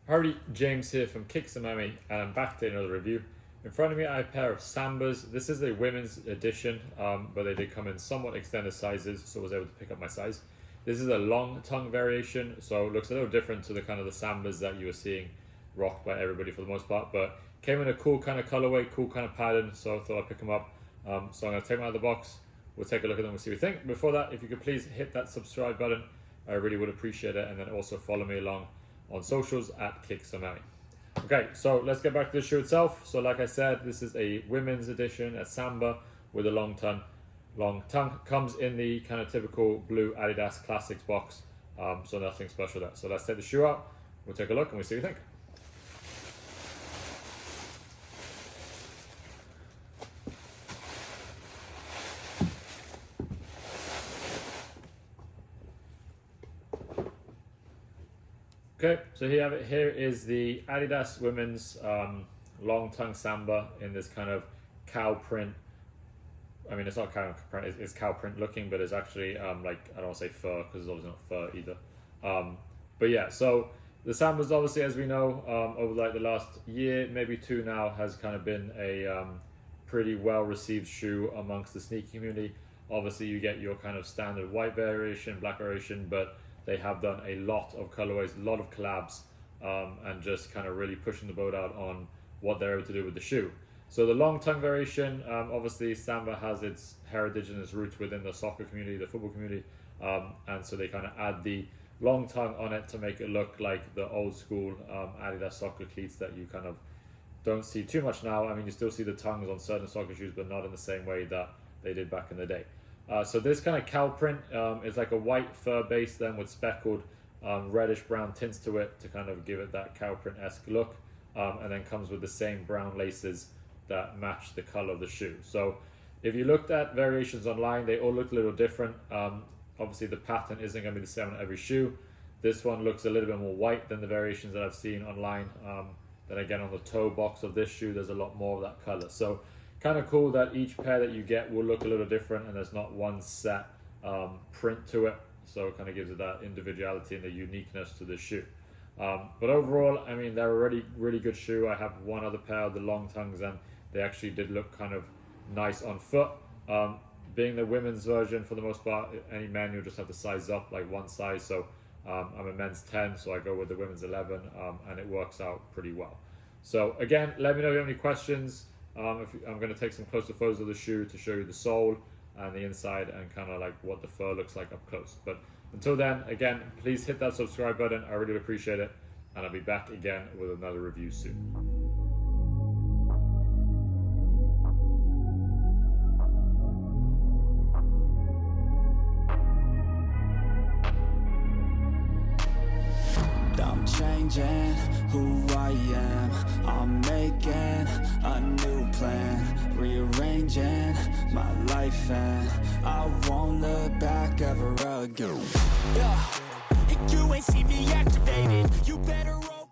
Howdy, James here from Sambas, and I'm back to another review. In front of me I have a pair of Sambas. This is a women's edition, but they did come in somewhat extended sizes, so I was able to pick up my size. This is a long tongue variation, so it looks a little different to the kind of the Sambas that you were seeing rocked by everybody for the most part, but came in a cool kind of colorway, cool kind of pattern, so I thought I'd pick them up. So I'm going to take them out of the box, we'll take a look at them and see what we think. Before that, if you could please hit that subscribe button, I really would appreciate it, and then also follow me along on socials at Sambas. Okay, so let's get back to the shoe itself. So like I said, this is a women's edition, a Samba with a long tongue. Comes in the kind of typical blue Adidas Classics box, so nothing special there. So let's take the shoe out, we'll take a look and we'll see what you think. Okay, so here you have it. Here is the Adidas women's long tongue Samba in this kind of cow print. I mean, it's not cow print, it's cow print looking, but it's actually like, I don't want to say fur because it's obviously not fur either. But yeah, so the Sambas obviously, as we know, over like the last year, maybe two now, has kind of been a pretty well received shoe amongst the sneaker community. Obviously you get your kind of standard white variation, black variation, but they have done a lot of colorways, a lot of collabs, and just kind of really pushing the boat out on what they're able to do with the shoe. So the long tongue variation, obviously Samba has its heritage and its roots within the soccer community, the football community, and so they kind of add the long tongue on it to make it look like the old school Adidas soccer cleats that you kind of don't see too much now. I mean, you still see the tongues on certain soccer shoes, but not in the same way that they did back in the day. So this kind of cow print is like a white fur base then with speckled reddish brown tints to it to kind of give it that cow print-esque look, and then comes with the same brown laces that match the color of the shoe. So if you looked at variations online, they all look a little different. Obviously the pattern isn't going to be the same on every shoe. This one looks a little bit more white than the variations that I've seen online. Then again, on the toe box of this shoe, there's a lot more of that color. So kind of cool that each pair that you get will look a little different and there's not one set print to it, so it kind of gives it that individuality and the uniqueness to the shoe. But overall, I mean, they're a really good shoe. I have one other pair of the long tongues and they actually did look kind of nice on foot. Being the women's version, for the most part, any man, you'll just have to size up like one size. So I'm a men's 10, so I go with the women's 11, and it works out pretty well. So again, let me know if you have any questions. I'm going to take some closer photos of the shoe to show you the sole and the inside and kind of like what the fur looks like up close. But until then, again, please hit that subscribe button. I really appreciate it. And I'll be back again with another review soon. I'm changing who I am. I'm making a new plan, rearranging my life, and I won't look back ever again. Yeah, and you ain't see me activated. You better roll.